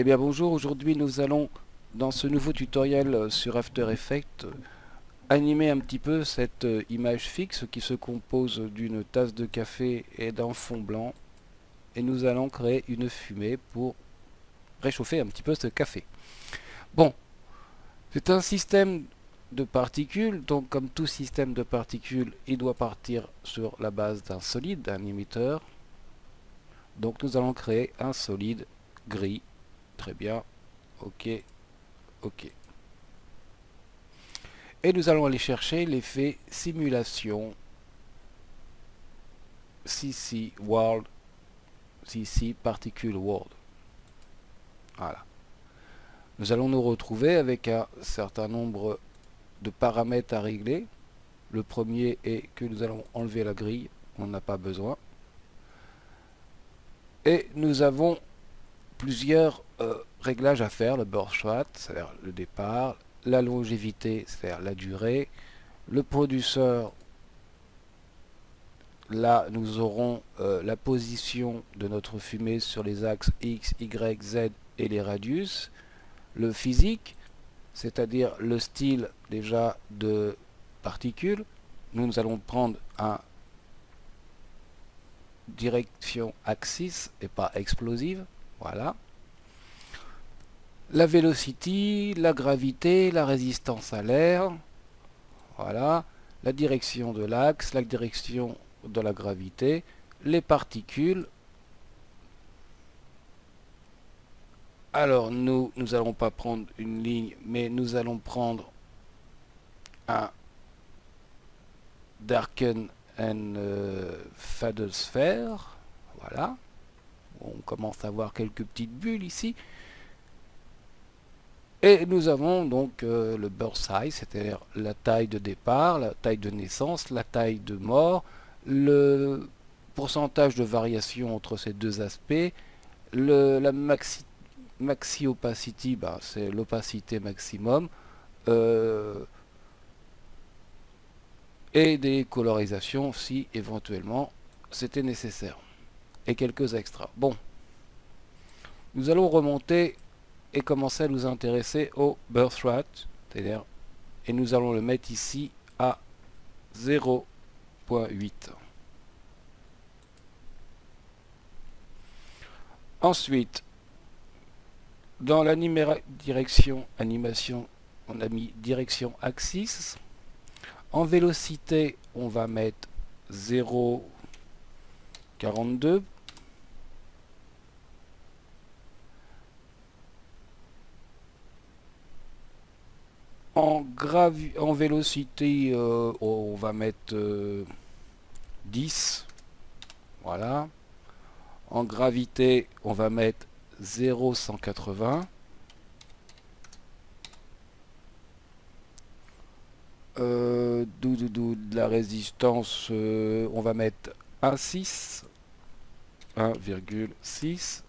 Eh bien bonjour, aujourd'hui nous allons dans ce nouveau tutoriel sur After Effects animer un petit peu cette image fixe qui se compose d'une tasse de café et d'un fond blanc, et nous allons créer une fumée pour réchauffer un petit peu ce café. Bon, c'est un système de particules, donc comme tout système de particules, il doit partir sur la base d'un solide, d'un émetteur. Donc nous allons créer un solide gris. Très bien, ok, ok. Et nous allons aller chercher l'effet simulation CC World, CC Particle World. Voilà. Nous allons nous retrouver avec un certain nombre de paramètres à régler. Le premier est que nous allons enlever la grille, on n'a pas besoin. Et nous avons plusieurs réglages à faire, le burst rate, c'est-à-dire le départ, la longévité, c'est-à-dire la durée, le produceur. Là, nous aurons la position de notre fumée sur les axes X, Y, Z et les radius. Le physique, c'est-à-dire le style déjà de particules. Nous allons prendre un direction axis et pas explosive. Voilà. La velocity, la gravité, la résistance à l'air. Voilà. La direction de l'axe, la direction de la gravité, les particules. Alors nous allons pas prendre une ligne, mais nous allons prendre un Darken and Faded Sphere. Voilà. On commence à voir quelques petites bulles ici. Et nous avons donc le burst size, c'est-à-dire la taille de départ, la taille de naissance, la taille de mort, le pourcentage de variation entre ces deux aspects, la maxi opacity, bah, c'est l'opacité maximum, et des colorisations si éventuellement c'était nécessaire, et quelques extras. Bon, nous allons remonter et commencer à nous intéresser au birth rate, c'est-à-dire, et nous allons le mettre ici à 0.8. Ensuite, dans la direction animation, on a mis direction axis. En vélocité, on va mettre 0,42. En vélocité, on va mettre 10. Voilà. En gravité, on va mettre 0,180. De la résistance, on va mettre 1,6. 1,6.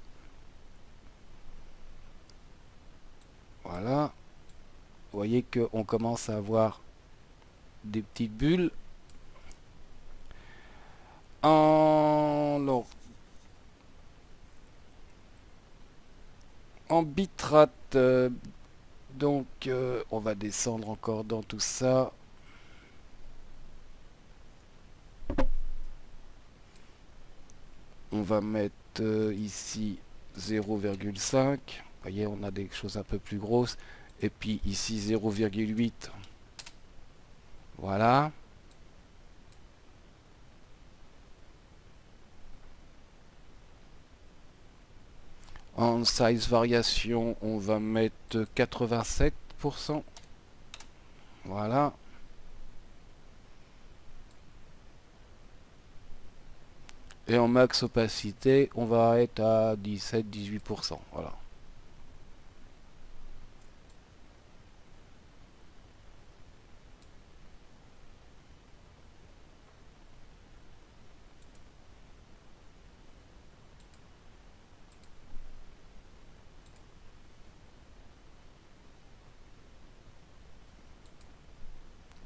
Voilà. Vous voyez qu'on commence à avoir des petites bulles. En bitrate, donc on va descendre encore dans tout ça. On va mettre ici 0,5. Vous voyez, on a des choses un peu plus grosses. Et puis ici 0,8. Voilà. En size variation, on va mettre 87%. Voilà. Et en max opacité, on va être à 17-18%. Voilà.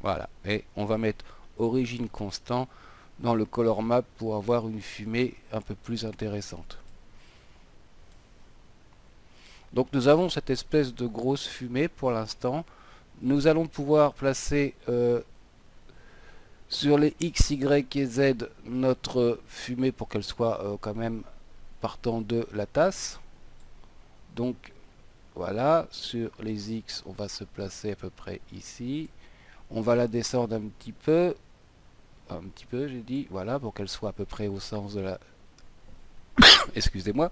Voilà. Et on va mettre origine constant dans le color map pour avoir une fumée un peu plus intéressante. Donc nous avons cette espèce de grosse fumée pour l'instant. Nous allons pouvoir placer sur les X, Y et Z notre fumée pour qu'elle soit quand même partant de la tasse. Donc voilà, sur les X, on va se placer à peu près ici. On va la descendre un petit peu j'ai dit, voilà, pour qu'elle soit à peu près au sens de la... Excusez-moi.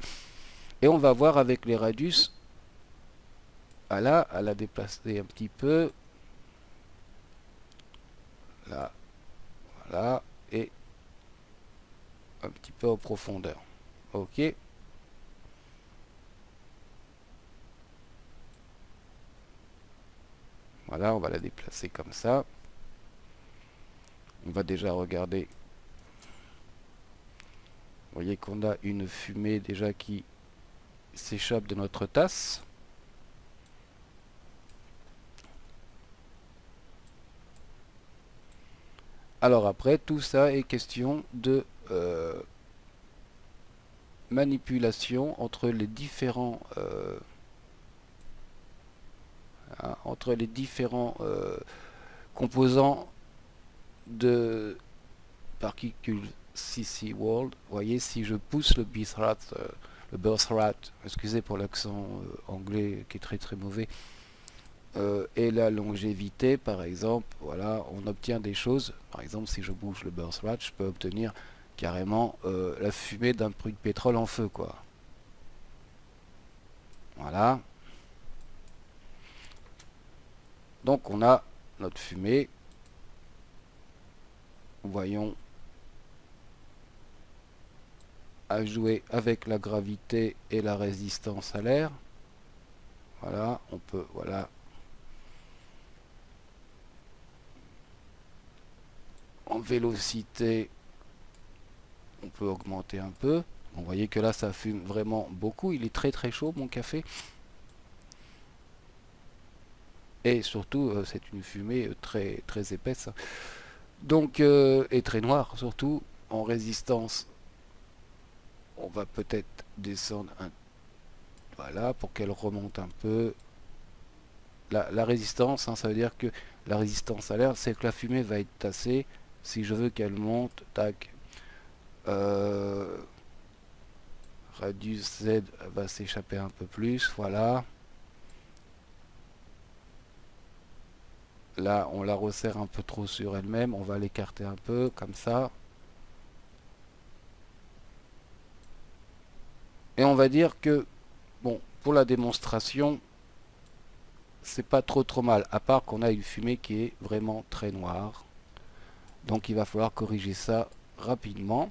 Et on va voir avec les radius, voilà, à la déplacer un petit peu. Là, voilà, et un petit peu en profondeur. Ok. Voilà, on va la déplacer comme ça. On va déjà regarder. Vous voyez qu'on a une fumée déjà qui s'échappe de notre tasse. Alors après, tout ça est question de manipulation entre les différents composants de particules CC World. Vous voyez, si je pousse le birth rate, excusez pour l'accent anglais qui est très très mauvais, et la longévité par exemple, voilà, on obtient des choses. Par exemple, si je bouge le birth rate, je peux obtenir carrément la fumée d'un puits de pétrole en feu, quoi. Voilà. Donc on a notre fumée. Voyons à jouer avec la gravité et la résistance à l'air. Voilà, on peut, voilà. En vélocité, on peut augmenter un peu. Vous voyez que là, ça fume vraiment beaucoup. Il est très très chaud, mon café. Et surtout, c'est une fumée très très épaisse. Donc, et très noire, surtout. En résistance, on va peut-être descendre un... Voilà, pour qu'elle remonte un peu. La résistance, hein, ça veut dire que la résistance à l'air, c'est que la fumée va être tassée. Si je veux qu'elle monte, tac. Radius Z va s'échapper un peu plus, voilà. Là, on la resserre un peu trop sur elle-même, on va l'écarter un peu, comme ça. Et on va dire que, bon, pour la démonstration, c'est pas trop mal, à part qu'on a une fumée qui est vraiment très noire. Donc il va falloir corriger ça rapidement.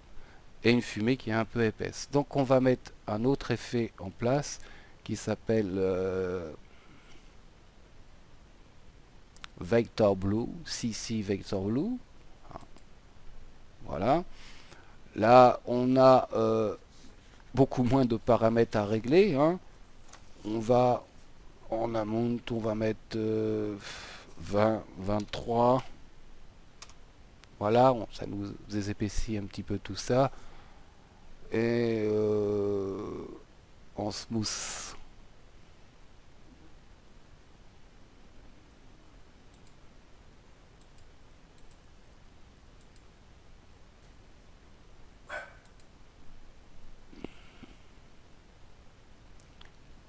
Et une fumée qui est un peu épaisse. Donc on va mettre un autre effet en place qui s'appelle Vector Blue, CC Vector Blue. Voilà. Là, on a beaucoup moins de paramètres à régler, hein. On va en amont, on va mettre 20, 23. Voilà, ça nous épaissit un petit peu tout ça. Et en smooth.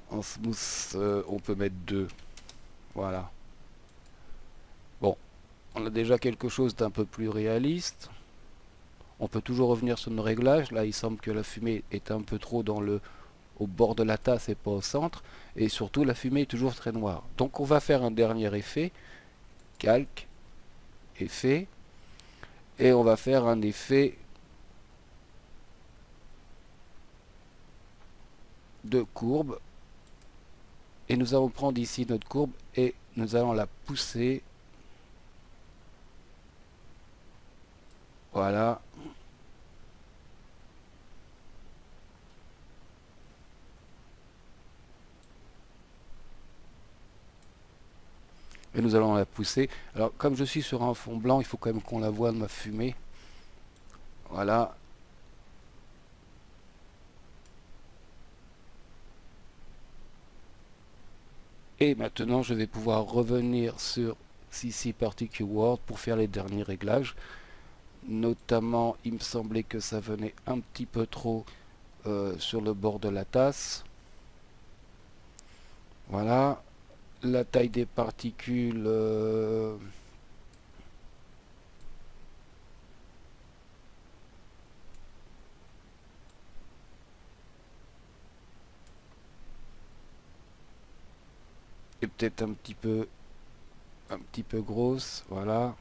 En smooth, on peut mettre 2. Voilà. Bon, on a déjà quelque chose d'un peu plus réaliste. On peut toujours revenir sur nos réglages. Là, il semble que la fumée est un peu trop au bord de la tasse et pas au centre. Et surtout, la fumée est toujours très noire. Donc, on va faire un dernier effet. Calque, effet. Et on va faire un effet de courbe. Et nous allons prendre ici notre courbe et nous allons la pousser. Voilà. Et nous allons la pousser. Alors, comme je suis sur un fond blanc, il faut quand même qu'on la voie, ma fumée. Voilà. Et maintenant je vais pouvoir revenir sur CC Particle World pour faire les derniers réglages. Notamment il me semblait que ça venait un petit peu trop sur le bord de la tasse. Voilà. La taille des particules est peut-être un petit peu grosse. Voilà.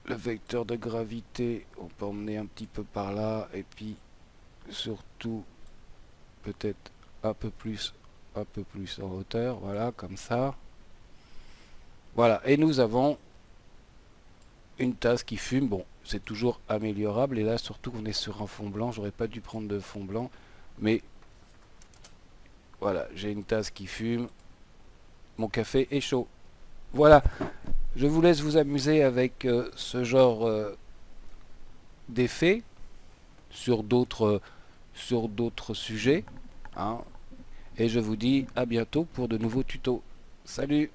Le vecteur de gravité, on peut emmener un petit peu par là, et puis surtout peut-être un peu plus en hauteur, voilà, comme ça. Voilà, et nous avons une tasse qui fume. Bon, c'est toujours améliorable, et là surtout qu'on est sur un fond blanc, j'aurais pas dû prendre de fond blanc, mais voilà, j'ai une tasse qui fume, mon café est chaud. Voilà, je vous laisse vous amuser avec ce genre d'effets sur d'autres sujets, hein, et je vous dis à bientôt pour de nouveaux tutos. Salut!